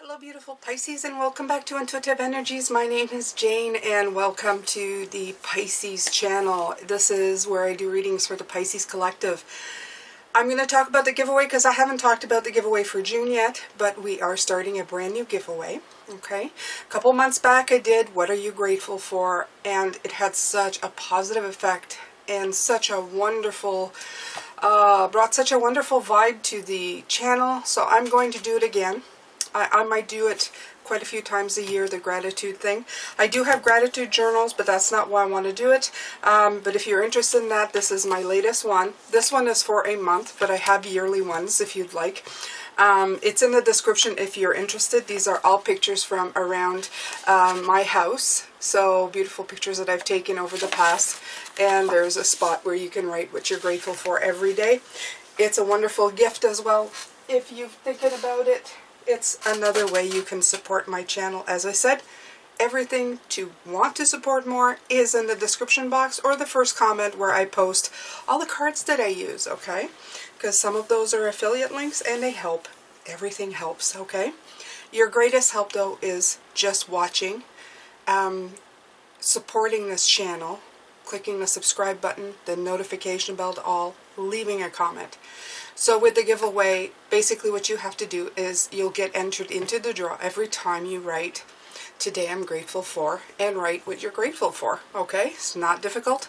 Hello beautiful Pisces, and welcome back to Intuitive Energies. My name is Jane and welcome to the Pisces channel. This is where I do readings for the Pisces Collective. I'm going to talk about the giveaway because I haven't talked about the giveaway for June yet, but we are starting a brand new giveaway. Okay, a couple months back I did What Are You Grateful For, and it had such a positive effect and such a wonderful brought such a wonderful vibe to the channel, so I'm going to do it again. I might do it quite a few times a year, the gratitude thing. I do have gratitude journals, but that's not why I want to do it. But if you're interested in that, this is my latest one. This one is for a month, but I have yearly ones if you'd like. It's in the description if you're interested. These are all pictures from around my house. So beautiful pictures that I've taken over the past. And there's a spot where you can write what you're grateful for every day. It's a wonderful gift as well. If you're thinking about it, it's another way you can support my channel. As I said, everything to want to support more is in the description box or the first comment where I post all the cards that I use, okay? Because some of those are affiliate links and they help. Everything helps, okay? Your greatest help though is just watching, supporting this channel, clicking the subscribe button, the notification bell to all, leaving a comment. So with the giveaway, basically what you have to do is you'll get entered into the draw every time you write "Today I'm grateful for" and write what you're grateful for, okay? It's not difficult,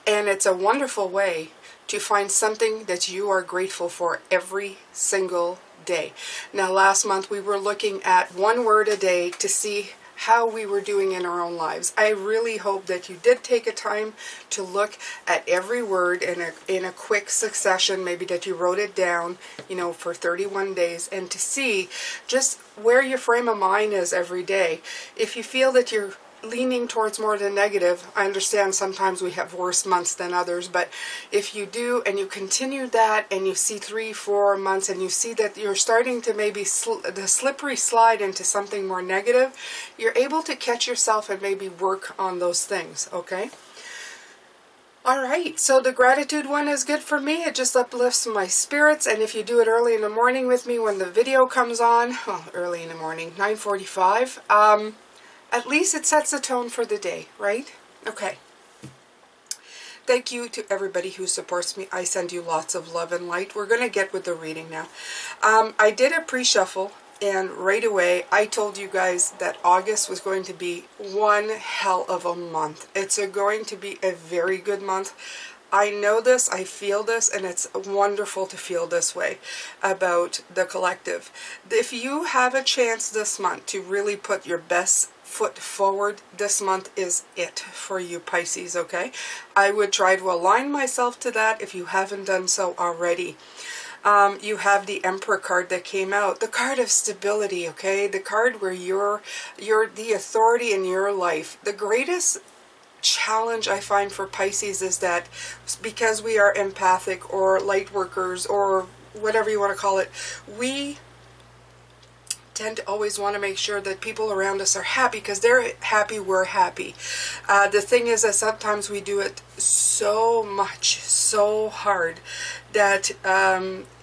and it's a wonderful way to find something that you are grateful for every single day. Now last month we were looking at one word a day to see how we were doing in our own lives. I really hope that you did take a time to look at every word in a quick succession, maybe that you wrote it down, you know, for 31 days, and to see just where your frame of mind is every day. If you feel that you're leaning towards more than negative, I understand sometimes we have worse months than others, but if you do and you continue that and you see 3-4 months and you see that you're starting to maybe the slippery slide into something more negative, you're able to catch yourself and maybe work on those things, okay? Alright, so the gratitude one is good for me. It just uplifts my spirits, and if you do it early in the morning with me when the video comes on, well, early in the morning, 9:45, at least it sets the tone for the day, right? Okay. Thank you to everybody who supports me. I send you lots of love and light. We're going to get with the reading now. I did a pre-shuffle, and right away I told you guys that August was going to be one hell of a month. It's going to be a very good month. I know this, I feel this, and it's wonderful to feel this way about the collective. If you have a chance this month to really put your best foot forward, this month is it for you Pisces, okay? I would try to align myself to that if you haven't done so already. You have the Emperor card that came out, the card of stability, okay? The card where you're the authority in your life. The greatest challenge I find for Pisces is that because we are empathic or light workers or whatever you want to call it, we tend to always want to make sure that people around us are happy. Because they're happy, we're happy. The thing is that sometimes we do it so much, so hard, that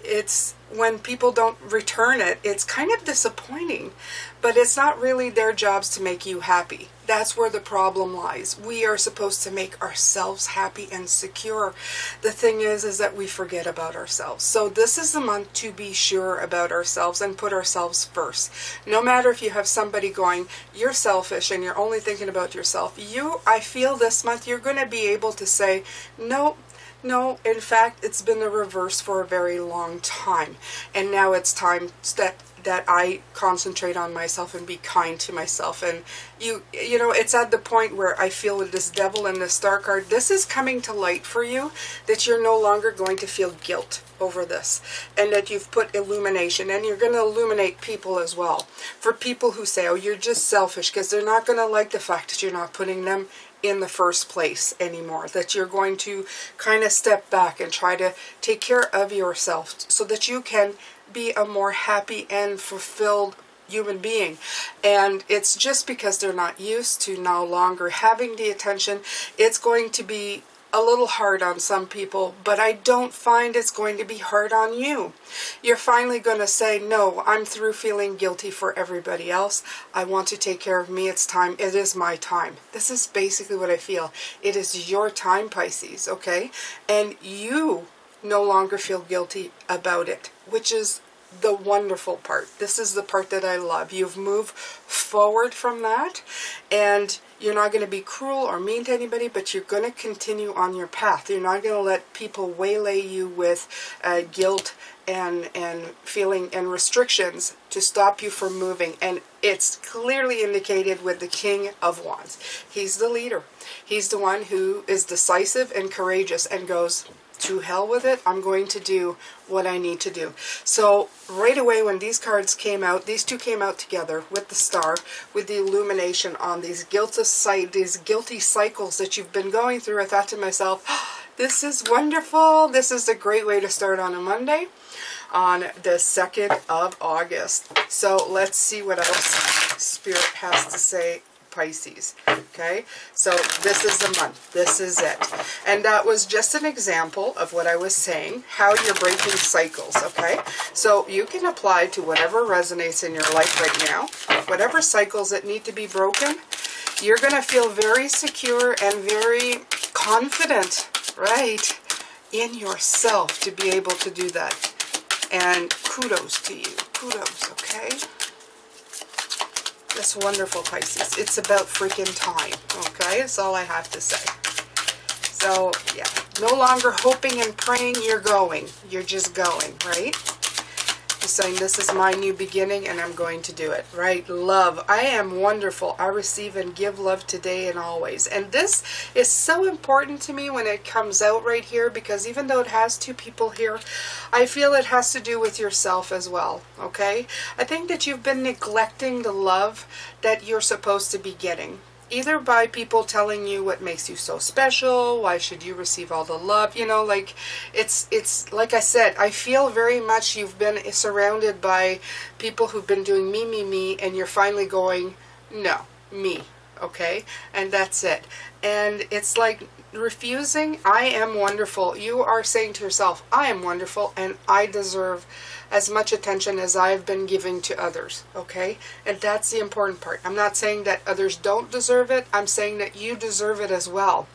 it's when people don't return it, it's kind of disappointing. But it's not really their jobs to make you happy. That's where the problem lies. We are supposed to make ourselves happy and secure. The thing is that we forget about ourselves. So this is the month to be sure about ourselves and put ourselves first. No matter if you have somebody going, you're selfish and you're only thinking about yourself, I feel this month you're going to be able to say, no, in fact, it's been the reverse for a very long time. And now it's time that I concentrate on myself and be kind to myself. And you know, it's at the point where I feel with this Devil and this Star card, this is coming to light for you, that you're no longer going to feel guilt over this, and that you've put illumination, and you're going to illuminate people as well. For people who say, oh, you're just selfish, because they're not going to like the fact that you're not putting them in the first place anymore, that you're going to kind of step back and try to take care of yourself so that you can be a more happy and fulfilled human being. And it's just because they're not used to no longer having the attention. It's going to be a little hard on some people, but I don't find it's going to be hard on you. You're finally going to say, no, I'm through feeling guilty for everybody else. I want to take care of me. It's time. It is my time. This is basically what I feel. It is your time, Pisces, okay? And you no longer feel guilty about it, which is the wonderful part. This is the part that I love. You've moved forward from that, and you're not going to be cruel or mean to anybody, but you're going to continue on your path. You're not going to let people waylay you with guilt and feeling and restrictions to stop you from moving. And it's clearly indicated with the King of Wands. He's the leader. He's the one who is decisive and courageous and goes, to hell with it, I'm going to do what I need to do. So right away when these cards came out, these two came out together with the star, with the illumination on these guilty cycles that you've been going through. I thought to myself, oh, this is wonderful. This is a great way to start on a Monday, on the 2nd of August. So let's see what else Spirit has to say, Pisces. Okay, so this is the month. This is it. And that was just an example of what I was saying, how you're breaking cycles, okay? So you can apply to whatever resonates in your life right now, whatever cycles that need to be broken. You're going to feel very secure and very confident, right, in yourself to be able to do that. And kudos to you. Kudos, okay? That's wonderful, Pisces. It's about freaking time, okay? That's all I have to say. So, yeah, no longer hoping and praying, you're going. You're just going, right? Just saying, this is my new beginning, and I'm going to do it, right? Love. I am wonderful. I receive and give love today and always. And this is so important to me when it comes out right here, because even though it has two people here, I feel it has to do with yourself as well, okay? I think that you've been neglecting the love that you're supposed to be getting. Either by people telling you what makes you so special, why should you receive all the love, you know, like, it's like I said, I feel very much you've been surrounded by people who've been doing me, and you're finally going, no, me, okay, and that's it. And it's like refusing, I am wonderful. You are saying to yourself, I am wonderful, and I deserve as much attention as I've been giving to others, okay? And that's the important part. I'm not saying that others don't deserve it. I'm saying that you deserve it as well.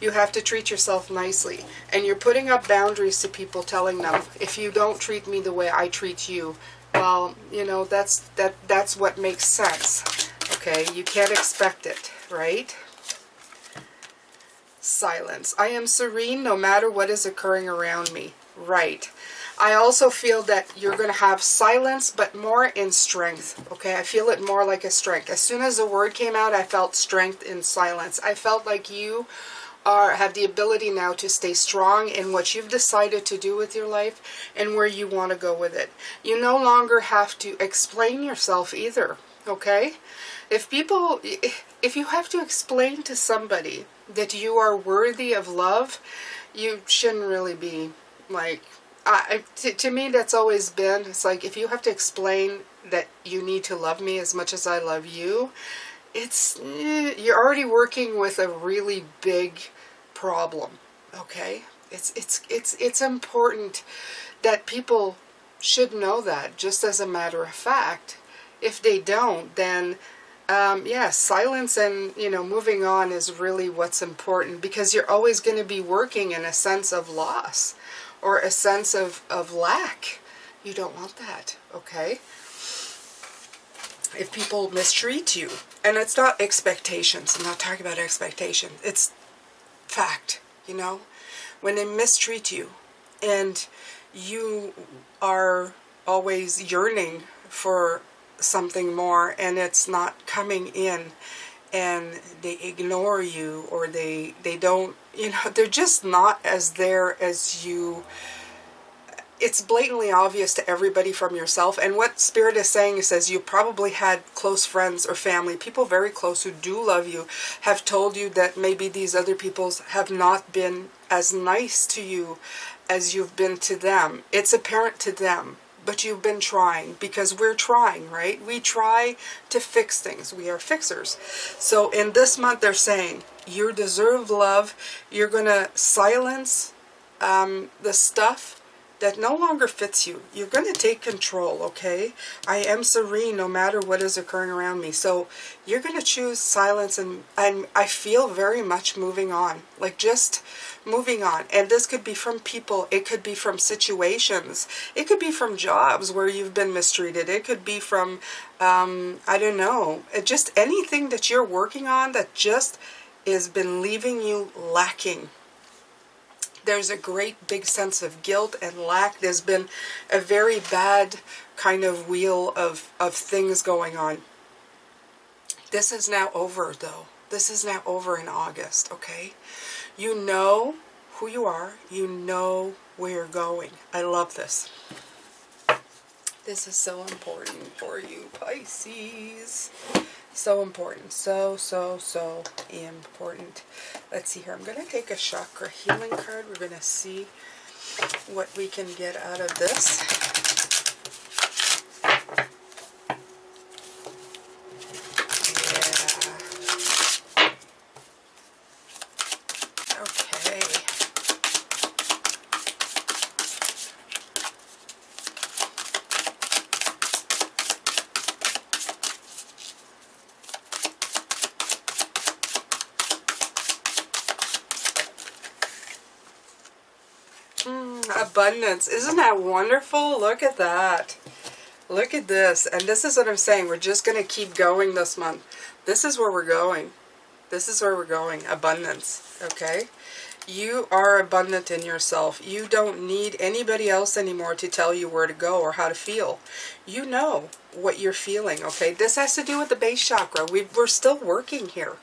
You have to treat yourself nicely. And you're putting up boundaries to people, telling them, if you don't treat me the way I treat you, well, you know, that's what makes sense, okay? You can't expect it, right? Silence. I am serene no matter what is occurring around me. Right. I also feel that you're going to have silence, but more in strength. Okay, I feel it more like a strength. As soon as the word came out, I felt strength in silence. I felt like you have the ability now to stay strong in what you've decided to do with your life and where you want to go with it. You no longer have to explain yourself either. Okay? If you have to explain to somebody that you are worthy of love, you shouldn't really be like, to me that's always been, it's like, if you have to explain that you need to love me as much as I love you, you're already working with a really big problem, okay? It's important that people should know that, just as a matter of fact. If they don't, then yeah, silence and, you know, moving on is really what's important, because you're always going to be working in a sense of loss or a sense of lack. You don't want that, okay? If people mistreat you, and it's not expectations, I'm not talking about expectation, it's fact, you know? When they mistreat you and you are always yearning for something more and it's not coming in, and they ignore you, or they don't, you know, they're just not as there as you. It's blatantly obvious to everybody from yourself. And what Spirit is saying, it says you probably had close friends or family, people very close who do love you, have told you that maybe these other peoples have not been as nice to you as you've been to them. It's apparent to them. But you've been trying, because we're trying, right? We try to fix things. We are fixers. So in this month, they're saying, You deserve love. You're going to silence the stuff that no longer fits you. You're going to take control, okay? I am serene no matter what is occurring around me. So you're going to choose silence, and I feel very much moving on. Like just moving on. And this could be from people. It could be from situations. It could be from jobs where you've been mistreated. It could be from, I don't know, just anything that you're working on that just has been leaving you lacking. There's a great big sense of guilt and lack. There's been a very bad kind of wheel of things going on. This is now over, though. This is now over in August, okay? You know who you are. You know where you're going. I love this. This is so important for you, Pisces. So important. So important. Let's see here. I'm going to take a chakra healing card. We're going to see what we can get out of this. Yeah. Okay. Abundance. Isn't that wonderful? Look at that. Look at this. And this is what I'm saying. We're just going to keep going this month. This is where we're going. This is where we're going. Abundance. Okay? You are abundant in yourself. You don't need anybody else anymore to tell you where to go or how to feel. You know what you're feeling. Okay? This has to do with the base chakra. We're still working here.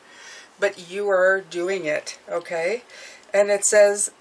But you are doing it. Okay? And it says,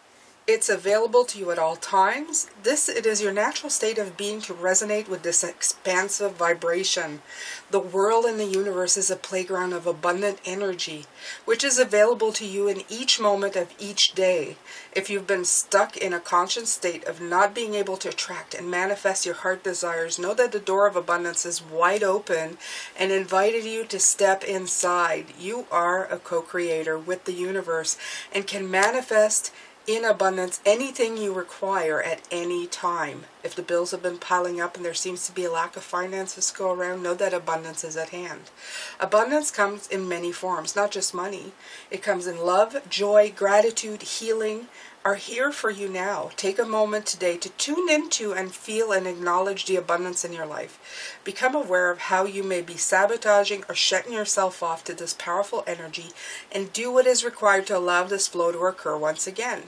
it's available to you at all times. It is your natural state of being to resonate with this expansive vibration. The world and the universe is a playground of abundant energy, which is available to you in each moment of each day. If you've been stuck in a conscious state of not being able to attract and manifest your heart desires, know that the door of abundance is wide open and invited you to step inside. You are a co-creator with the universe and can manifest in abundance anything you require at any time. If the bills have been piling up and there seems to be a lack of finances to go around, know that abundance is at hand. Abundance comes in many forms, not just money. It comes in love, joy, gratitude, healing, are here for you now. Take a moment today to tune into and feel and acknowledge the abundance in your life. Become aware of how you may be sabotaging or shutting yourself off to this powerful energy, and do what is required to allow this flow to occur once again.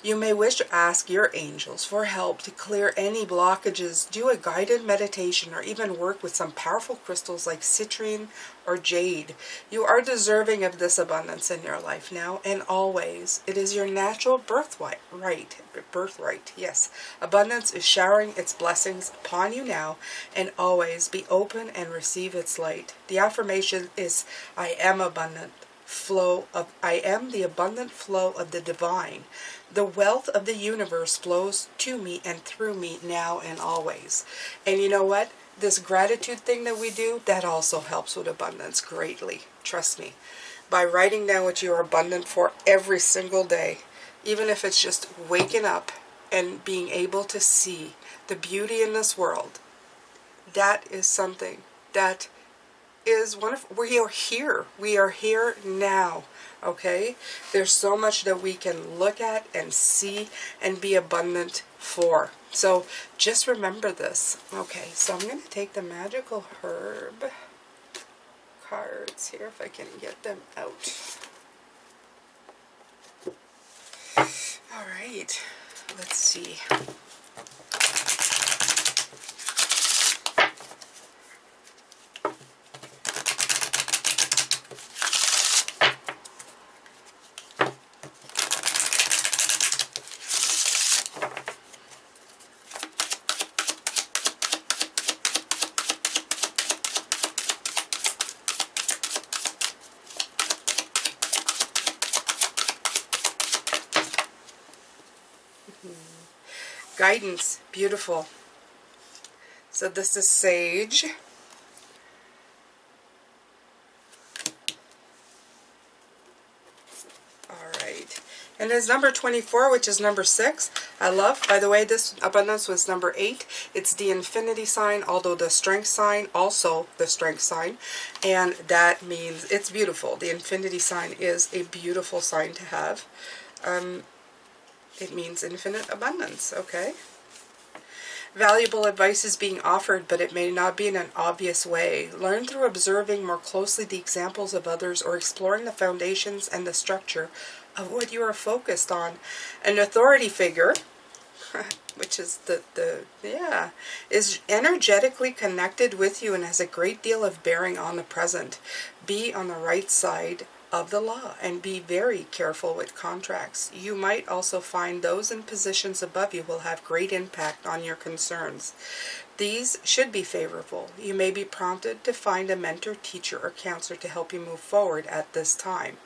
You may wish to ask your angels for help to clear any blockages, do a guided meditation, or even work with some powerful crystals like citrine or jade. You are deserving of this abundance in your life now and always. It is your natural birthright. Yes. Abundance is showering its blessings upon you now and always. Be open and receive its light. The affirmation is, I am abundant. I am the abundant flow of the divine. The wealth of the universe flows to me and through me now and always. And you know what? This gratitude thing that we do, that also helps with abundance greatly. Trust me. By writing down what you are abundant for every single day, even if it's just waking up and being able to see the beauty in this world, that is something that is wonderful. We are here. We are here now. Okay? There's so much that we can look at and see and be abundant for. So just remember this. Okay, so I'm going to take the magical herb cards here if I can get them out. All right. Let's see. Guidance, beautiful. So this is sage. And it's number 24, which is number 6. I love, by the way, this abundance was number 8. It's the infinity sign, although the strength sign, also the strength sign. And that means it's beautiful. The infinity sign is a beautiful sign to have. It means infinite abundance, okay? Valuable advice is being offered, but it may not be in an obvious way. Learn through observing more closely the examples of others or exploring the foundations and the structure of what you are focused on. An authority figure, which is is energetically connected with you and has a great deal of bearing on the present. Be on the right side of the law and be very careful with contracts. You might also find those in positions above you will have great impact on your concerns. These should be favorable. You may be prompted to find a mentor, teacher, or counselor to help you move forward at this time.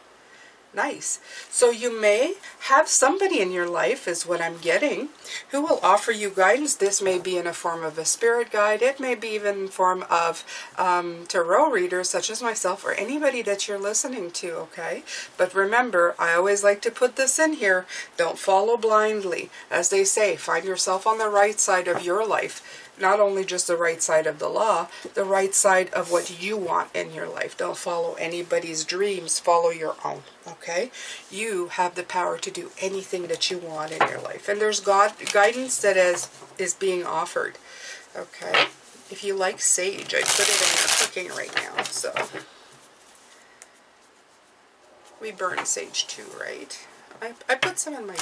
Nice. So you may have somebody in your life, is what I'm getting, who will offer you guidance. This may be in a form of a spirit guide. It may be even in form of tarot readers such as myself or anybody that you're listening to, okay? But remember, I always like to put this in here. Don't follow blindly. As they say, find yourself on the right side of your life. Not only just the right side of the law, the right side of what you want in your life. Don't follow anybody's dreams, follow your own, okay? You have the power to do anything that you want in your life. And there's guidance that is being offered, okay? If you like sage, I put it in your cooking right now, so. We burn sage too, right? I put some in my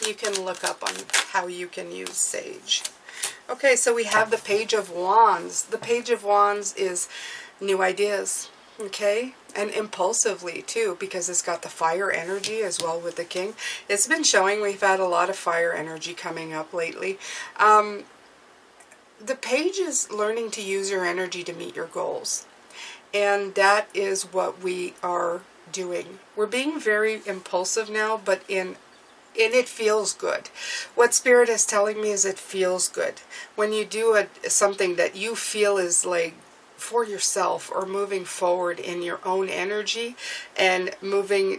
you can look up on how you can use sage. Okay, so we have the Page of Wands. The Page of Wands is new ideas, okay? And impulsively, too, because it's got the fire energy as well with the King. It's been showing we've had a lot of fire energy coming up lately. The Page is learning to use your energy to meet your goals. And that is what we are doing. We're being very impulsive now, but and it feels good. What Spirit is telling me is it feels good. When you do something that you feel is like for yourself or moving forward in your own energy and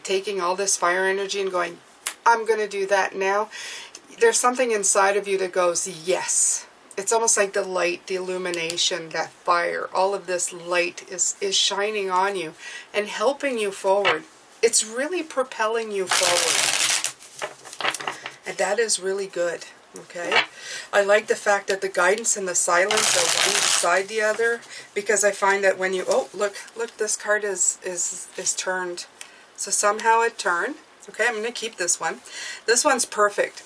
taking all this fire energy and going, I'm going to do that now. There's something inside of you that goes, yes. It's almost like the light, the illumination, that fire, all of this light is shining on you and helping you forward. It's really propelling you forward. And that is really good, okay? I like the fact that the guidance and the silence are one beside the other, because I find that when you, oh, look, this card is turned. So somehow it turned. Okay, I'm going to keep this one. This one's perfect.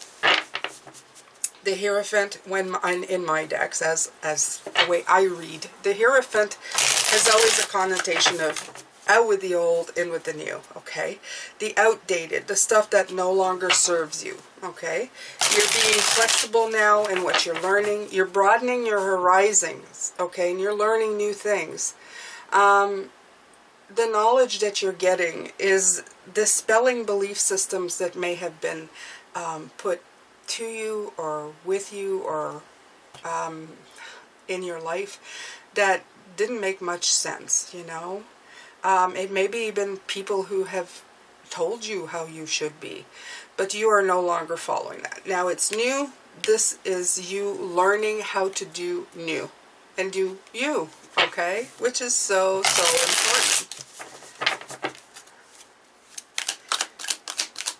The Hierophant, when in my decks, as the way I read, the Hierophant has always a connotation of out with the old, in with the new, okay? The outdated, the stuff that no longer serves you, okay? You're being flexible now in what you're learning. You're broadening your horizons, okay? And you're learning new things. The knowledge that you're getting is dispelling belief systems that may have been put to you or with you or in your life that didn't make much sense, you know? It may be even people who have told you how you should be, but you are no longer following that. Now it's new. This is you learning how to do new and do you, okay? Which is so, so important.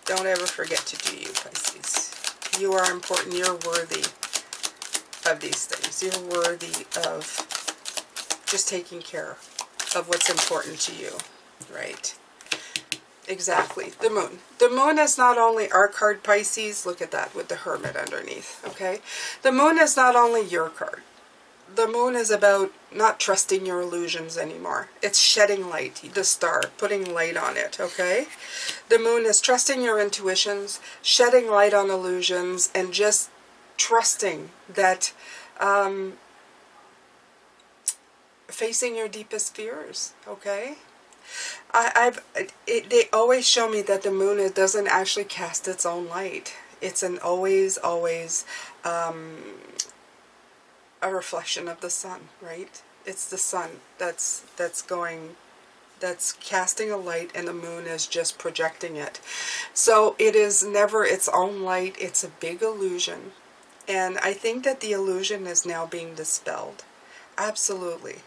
Don't ever forget to do you, Pisces. You are important. You're worthy of these things. You're worthy of just taking care of what's important to you, right? Exactly. The moon. The moon is not only our card, Pisces. Look at that with the Hermit underneath, okay? The moon is not only your card. The moon is about not trusting your illusions anymore. It's shedding light, the star, putting light on it, okay? The moon is trusting your intuitions, shedding light on illusions, and just trusting that facing your deepest fears, okay? They always show me that the moon doesn't actually cast its own light. It's an always a reflection of the sun, right? It's the sun that's casting a light, and the moon is just projecting it. So it is never its own light. It's a big illusion. And I think that the illusion is now being dispelled. Absolutely.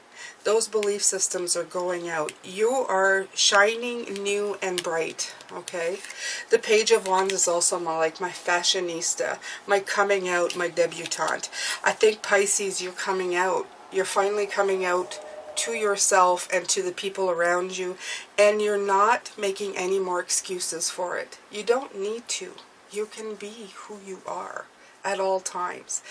Those belief systems are going out. You are shining new and bright, okay? The Page of Wands is also like my fashionista, my coming out, my debutante. I think Pisces, you're coming out. You're finally coming out to yourself and to the people around you, and you're not making any more excuses for it. You don't need to. You can be who you are at all times.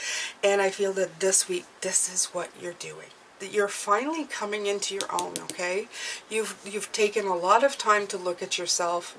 And I feel that this week, this is what you're doing. That you're finally coming into your own, okay? You've taken a lot of time to look at yourself,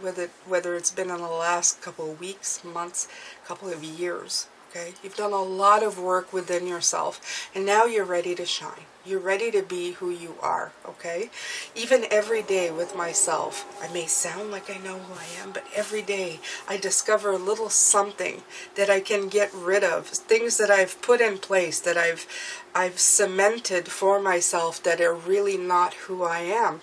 whether it's been in the last couple of weeks, months, couple of years, okay? You've done a lot of work within yourself, and now you're ready to shine. You're ready to be who you are, okay? Even every day with myself, I may sound like I know who I am, but every day I discover a little something that I can get rid of, things that I've put in place, that I've cemented for myself that are really not who I am.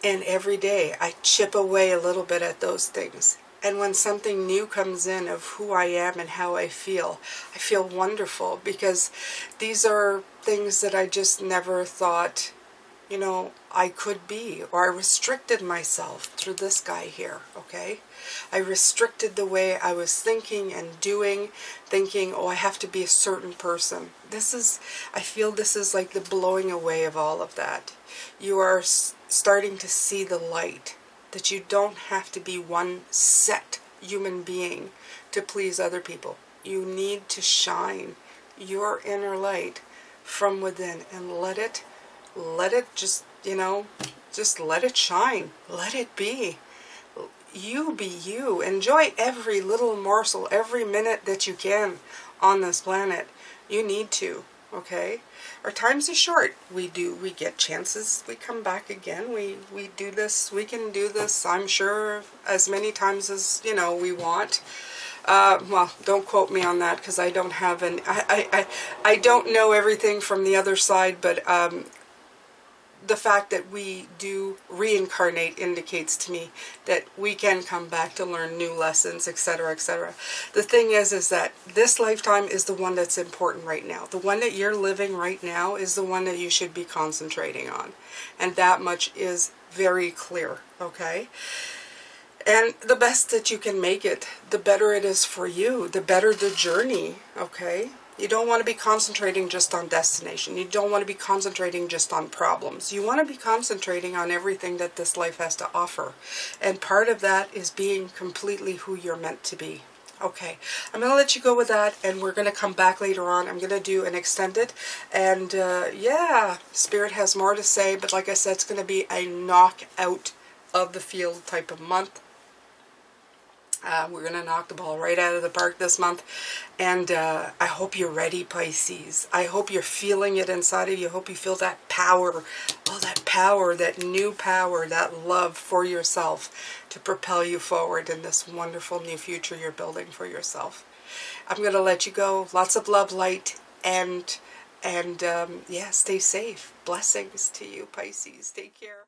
And every day I chip away a little bit at those things. And when something new comes in of who I am and how I feel wonderful, because these are things that I just never thought, you know, I could be, or I restricted myself through this guy here, okay? I restricted the way I was thinking and doing, thinking, oh, I have to be a certain person. I feel this is like the blowing away of all of that. You are starting to see the light, that you don't have to be one set human being to please other people. You need to shine your inner light from within and let it just, you know, just let it shine. Let it be. You be you. Enjoy every little morsel, every minute that you can on this planet. You need to, okay? Our times are short. We get chances. We come back again. We do this. We can do this, I'm sure, as many times as, you know, we want. Well, don't quote me on that, because I don't have I don't know everything from the other side, but the fact that we do reincarnate indicates to me that we can come back to learn new lessons, etc., etc. The thing is that this lifetime is the one that's important right now. The one that you're living right now is the one that you should be concentrating on. And that much is very clear, okay? And the best that you can make it, the better it is for you, the better the journey, okay? You don't want to be concentrating just on destination. You don't want to be concentrating just on problems. You want to be concentrating on everything that this life has to offer. And part of that is being completely who you're meant to be. Okay, I'm going to let you go with that, and we're going to come back later on. I'm going to do an extended, and yeah, Spirit has more to say, but like I said, it's going to be a knockout of the field type of month. We're going to knock the ball right out of the park this month. And I hope you're ready, Pisces. I hope you're feeling it inside of you. I hope you feel that power, all that power, that new power, that love for yourself to propel you forward in this wonderful new future you're building for yourself. I'm going to let you go. Lots of love, light, and yeah, stay safe. Blessings to you, Pisces. Take care.